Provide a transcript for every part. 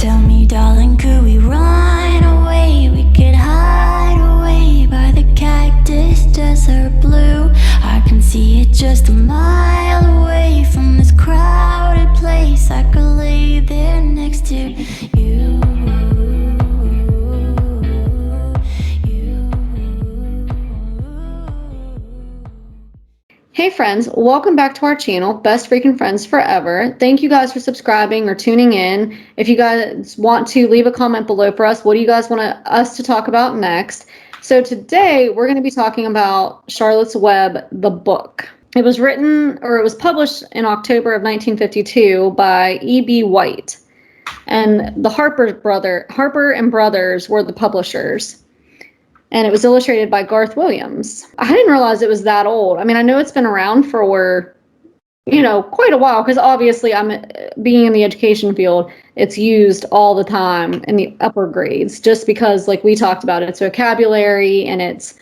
Tell me, darling, could we run away? We could hide away by the cactus desert blue. I can see it just a mile away from this crowded place. I could lay there next to you. Hey friends, welcome back to our channel, Best Freaking Friends Forever. Thank you guys for subscribing or tuning in. If you guys want to leave a comment below for us, what do you guys want us to talk about next? So today we're going to be talking about Charlotte's Web, the book. It was published in October of 1952 by E.B. White. And the Harper and Brothers were the publishers. And it was illustrated by Garth Williams. I didn't realize it was that old. I mean, I know it's been around for, quite a while, because obviously being in the education field, it's used all the time in the upper grades, just because, like we talked about, it's vocabulary and it's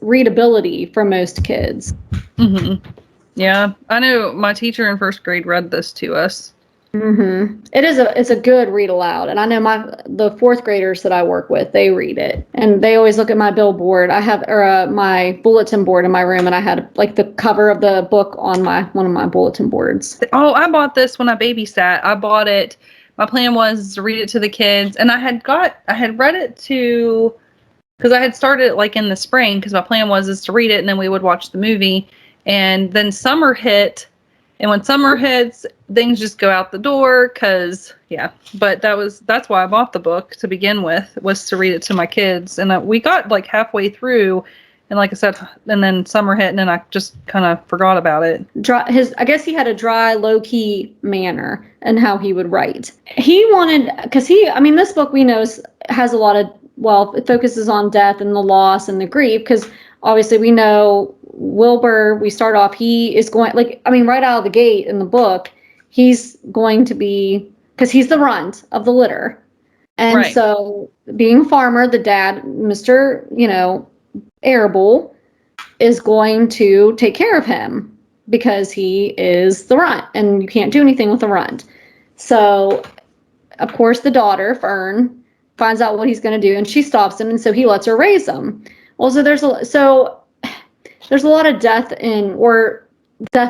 readability for most kids. Mm-hmm. Yeah, I know my teacher in first grade read this to us. Mm-hmm. It's a good read aloud, and I know the fourth graders that I work with, they read it, and they always look at my billboard. I have my bulletin board in my room, and I had like the cover of the book on one of my bulletin boards. Oh, I bought this when I babysat. I bought it. My plan was to read it to the kids, and I had read it because I had started it like in the spring, because my plan was to read it and then we would watch the movie, and then summer hit. And when summer hits, things just go out the door, but that's why I bought the book to begin with, was to read it to my kids. And we got like halfway through, and like I said, and then summer hit, and then I just kind of forgot about it. I guess he had a dry, low-key manner in how he would write. This book we know has a lot of, it focuses on death and the loss and the grief, because obviously we know Wilbur, we start off, he is going, right out of the gate in the book, he's going to be, because he's the runt of the litter. And right. So being a farmer, the dad, Mr., Arable, is going to take care of him because he is the runt and you can't do anything with the runt. So, of course, the daughter, Fern, finds out what he's going to do, and she stops him, and so he lets her raise him. Well, so there's a lot of death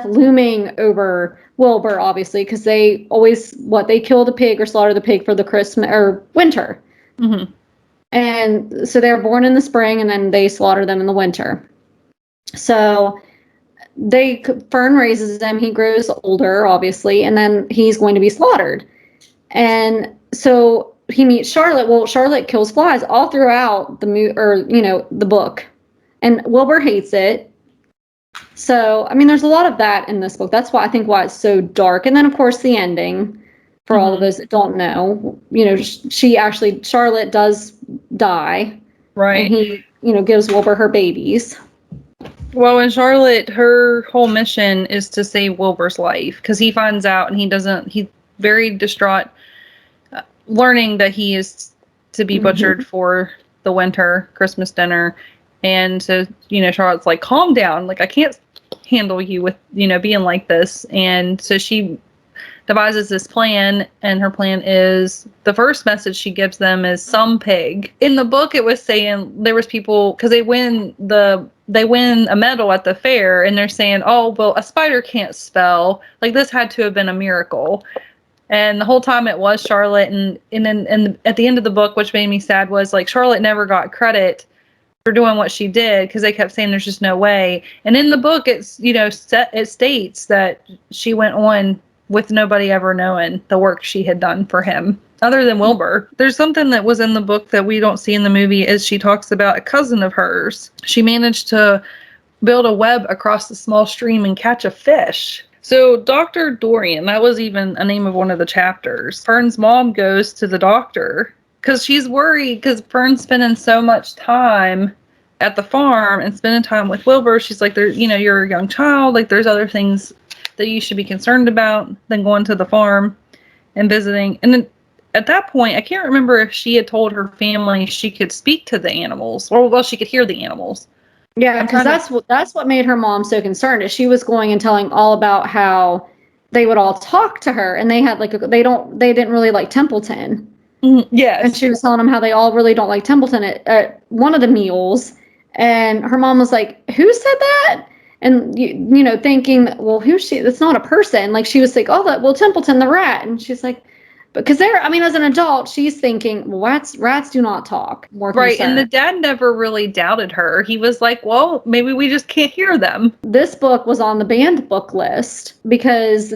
looming over Wilbur, obviously, because they always, they kill the pig or slaughter the pig for the Christmas or winter. Mm-hmm. And so they're born in the spring, and then they slaughter them in the winter. So Fern raises them, he grows older, obviously, and then he's going to be slaughtered. And so he meets Charlotte. Well, Charlotte kills flies all throughout the book. And Wilbur hates it. So, there's a lot of that in this book. That's why it's so dark. And then, of course, the ending, for all of those that don't know, Charlotte does die. Right. And he, gives Wilbur her babies. Well, and Charlotte, her whole mission is to save Wilbur's life, because he finds out, and he's very distraught, learning that he is to be butchered for the winter Christmas dinner. And so, Charlotte's like, calm down. Like, I can't handle you with, being like this. And so she devises this plan, and her plan is, the first message she gives them is some pig. In the book, it was saying there was people, because they win a medal at the fair, and they're saying, oh, well, a spider can't spell. Like, this had to have been a miracle. And the whole time it was Charlotte. And then at the end of the book, which made me sad, was like, Charlotte never got credit for doing what she did, because they kept saying there's just no way. And in the book, it's it states that she went on with nobody ever knowing the work she had done for him, other than Wilbur. There's something that was in the book that we don't see in the movie, is she talks about a cousin of hers. She managed to build a web across the small stream and catch a fish. So Dr. Dorian, that was even a name of one of the chapters. Fern's mom goes to the doctor because she's worried, because Fern's spending so much time at the farm and spending time with Wilbur. She's like, you're a young child. Like, there's other things that you should be concerned about than going to the farm and visiting. And then at that point, I can't remember if she had told her family she could speak to the animals, or well, she could hear the animals. Yeah, because that's what made her mom so concerned, is she was going and telling all about how they would all talk to her, and they had like they didn't really like Templeton. Yes. And she was telling them how they all really don't like Templeton at one of the meals. And her mom was like, who said that? And, you know, thinking, well, who's she? That's not a person. Like, she was like, oh, well, Templeton the rat. And she's like, because as an adult, she's thinking, well, rats do not talk. More right. concerned. And the dad never really doubted her. He was like, well, maybe we just can't hear them. This book was on the banned book list because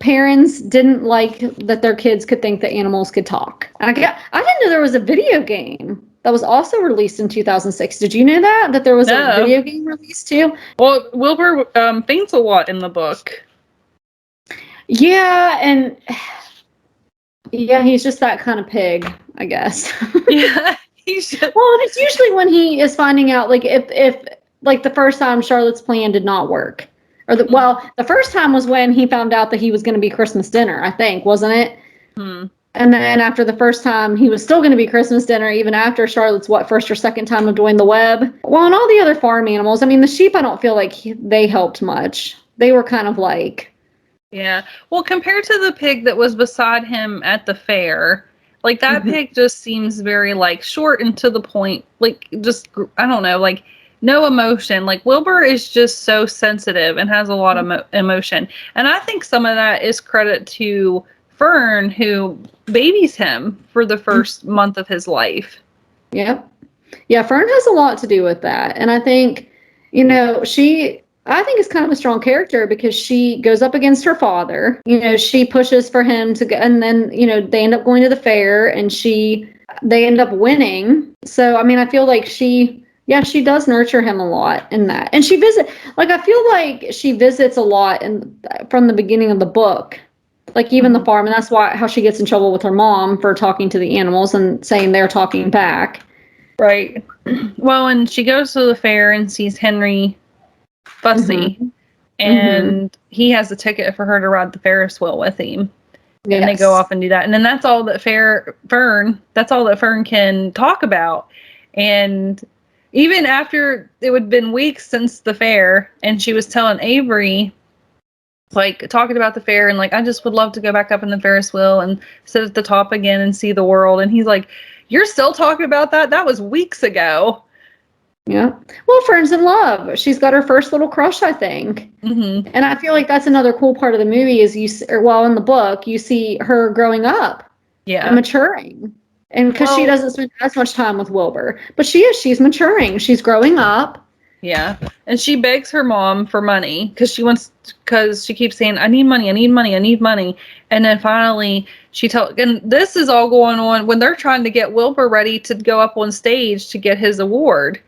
parents didn't like that their kids could think that animals could talk. And I didn't know there was a video game that was also released in 2006. Did you know that there was a video game released too? Well, Wilbur faints a lot in the book. Yeah, and yeah, he's just that kind of pig, I guess. Yeah, he's just... Well, and it's usually when he is finding out, like, if like the first time Charlotte's plan did not work, or the first time was when he found out that he was going to be Christmas dinner, I think, wasn't it? And then after the first time, he was still going to be Christmas dinner, even after Charlotte's first or second time of doing the web. Well, and all the other farm animals, I mean, the sheep, I don't feel like they helped much. They were kind of like... Yeah. Well, compared to the pig that was beside him at the fair, like that pig just seems very like short and to the point, like just, I don't know, like no emotion. Like Wilbur is just so sensitive and has a lot of emotion. And I think some of that is credit to Fern, who babies him for the first month of his life. Yep. Yeah, Fern has a lot to do with that. And I think, you know, I think is kind of a strong character because she goes up against her father. You know, she pushes for him to go, and then, you know, they end up going to the fair and they end up winning. So, I mean, I feel like she does nurture him a lot in that. And I feel like she visits a lot from the beginning of the book, like even the farm. And that's how she gets in trouble with her mom for talking to the animals and saying they're talking back. Right. Well, and she goes to the fair and sees Henry fussy, and he has a ticket for her to ride the Ferris wheel with him. Yes. And they go off and do that. And then that's all that Fern can talk about. And even after it would have been weeks since the fair, and she was telling Avery, like, talking about the fair, and like, I just would love to go back up in the Ferris wheel and sit at the top again and see the world. And he's like, you're still talking about that? That was weeks ago. Yeah. Well, Fern's in love. She's got her first little crush, I think. And I feel like that's another cool part of the movie is in the book, you see her growing up. Yeah. And maturing. And because she doesn't spend as much time with Wilbur. But she's maturing. She's growing up. Yeah. And she begs her mom for money because she keeps saying, I need money, I need money, I need money. And then finally and this is all going on when they're trying to get Wilbur ready to go up on stage to get his award.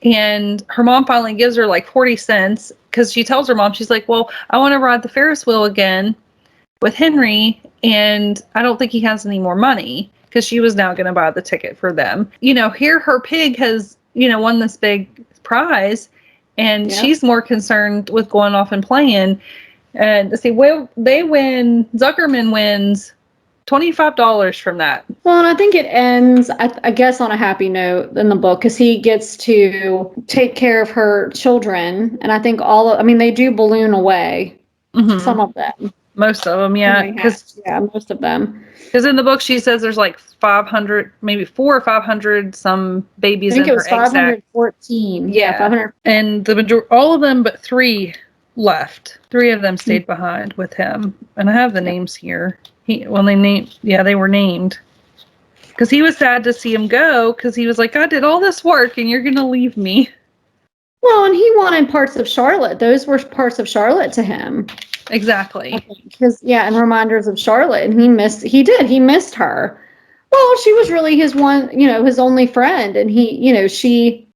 And her mom finally gives her like 40 cents because she tells her mom, she's like, well, I want to ride the Ferris wheel again with Henry. And I don't think he has any more money because she was now going to buy the ticket for them. You know, here her pig has, you know, won this big prize and she's more concerned with going off and playing. And Zuckerman wins $25 from that. Well, and I think it ends, I guess, on a happy note in the book because he gets to take care of her children. And I think they do balloon away. Some of them. Most of them, yeah. Most of them. Because in the book, she says there's like 500, maybe 400 or 500 some babies in her egg sac. I think it was 514. Yeah, 500. And all of them but 3 left. 3 of them stayed behind with him. And I have the names here. They were named. Because he was sad to see him go, because he was like, I did all this work and you're going to leave me. Well, and he wanted parts of Charlotte. Those were parts of Charlotte to him. Exactly. And reminders of Charlotte. And he missed her. Well, she was really his only friend. And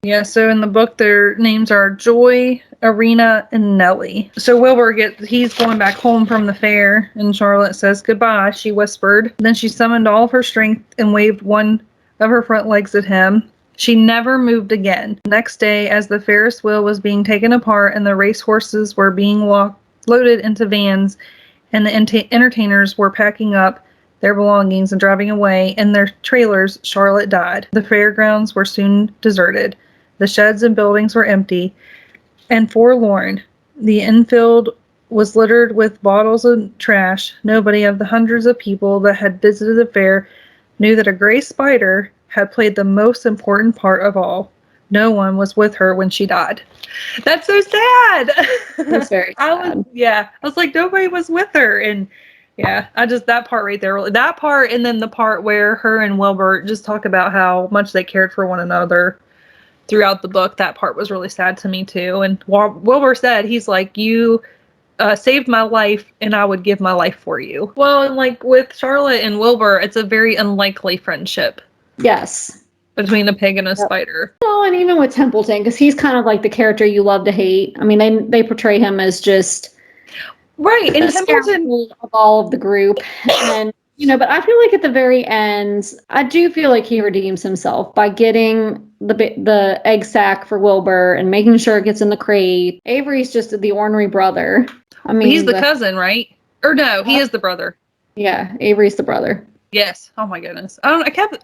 Yeah, so in the book, their names are Joy, Arena, and Nellie. So Wilbur he's going back home from the fair, and Charlotte says goodbye, she whispered. Then she summoned all of her strength and waved one of her front legs at him. She never moved again. Next day, as the Ferris wheel was being taken apart and the racehorses were being loaded into vans, and the entertainers were packing up their belongings and driving away in their trailers, Charlotte died. The fairgrounds were soon deserted. The sheds and buildings were empty and forlorn. The infield was littered with bottles and trash. Nobody of the hundreds of people that had visited the fair knew that a gray spider had played the most important part of all. No one was with her when she died. That's so sad. That's very sad. I was like, nobody was with her. And yeah, that part right there, that part, and then the part where her and Wilbur just talk about how much they cared for one another throughout the book. That part was really sad to me too. And Wilbur said, he's like, you saved my life and I would give my life for you. Well, and like with Charlotte and Wilbur, it's a very unlikely friendship. Yes. Between a pig and a spider. Well, and even with Templeton, because he's kind of like the character you love to hate. I mean, they portray him as just right, and Templeton of all of the group, and but I feel like at the very end, I do feel like he redeems himself by getting the egg sack for Wilbur and making sure it gets in the crate. Avery's just the ornery brother. I mean, he's the cousin, right? Or no, he is the brother. Yeah, Avery's the brother. Yes. Oh my goodness. I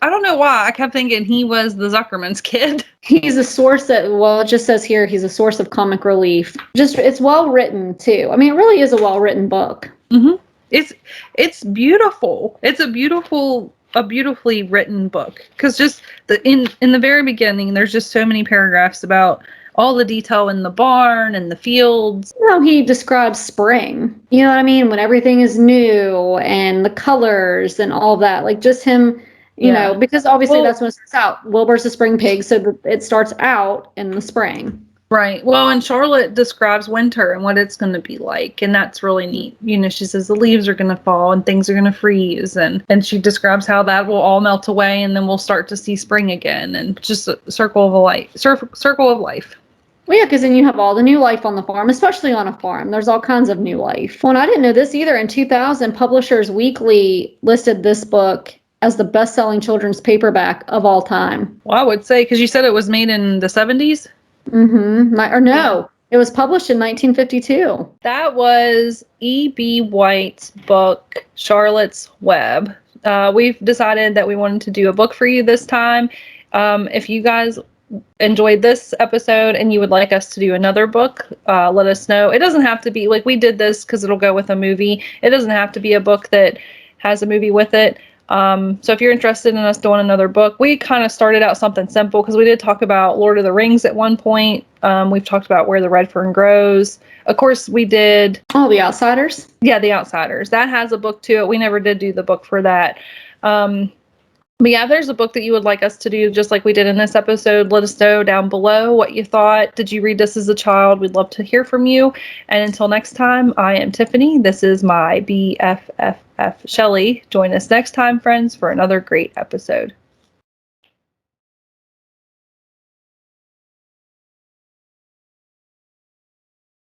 don't know why. I kept thinking he was the Zuckerman's kid. He's a source it just says here he's a source of comic relief. It's well written too. I mean, it really is a well written book. Mm-hmm. It's beautiful. It's a beautifully written book. Because just in the very beginning, there's just so many paragraphs about all the detail in the barn and the fields. He describes spring. You know what I mean? When everything is new and the colors and all that. Like just him, you know, because obviously that's when it starts out. Wilbur's a spring pig, so it starts out in the spring. Right. Well, and Charlotte describes winter and what it's going to be like. And that's really neat. She says the leaves are going to fall and things are going to freeze. And she describes how that will all melt away and then we'll start to see spring again. And just a circle of life. Well, yeah, because then you have all the new life on the farm, especially on a farm. There's all kinds of new life. Well, and I didn't know this either. In 2000, Publishers Weekly listed this book as the best-selling children's paperback of all time. Well, I would say, because you said it was made in the 70s? Mm-hmm. It was published in 1952. That was E.B. White's book, Charlotte's Web. We've decided that we wanted to do a book for you this time. If you guys enjoyed this episode and you would like us to do another book, let us know. It doesn't have to be like we did this because it'll go with a movie. It doesn't have to be a book that has a movie with it. So if you're interested in us doing another book, we kind of started out something simple because we did talk about Lord of the Rings at one point. We've talked about Where the Red Fern Grows. Of course, we did... Oh, The Outsiders? Yeah, The Outsiders. That has a book to it. We never did do the book for that. But yeah, if there's a book that you would like us to do, just like we did in this episode, let us know down below what you thought. Did you read this as a child? We'd love to hear from you. And until next time, I am Tiffany. This is my BFFF, Shelley. Join us next time, friends, for another great episode.